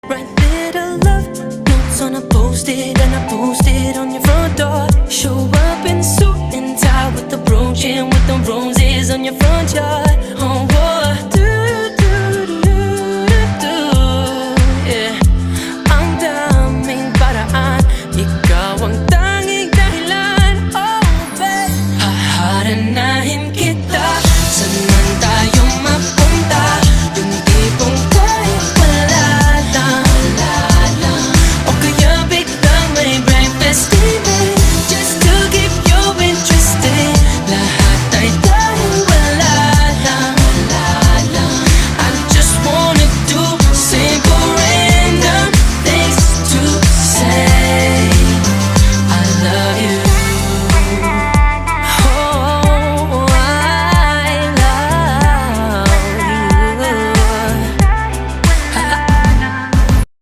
Write little love notes on a post-it, and I post it on your front door. Show up in suit and tie with the brooch and with the roses on your front yard. Oh, what?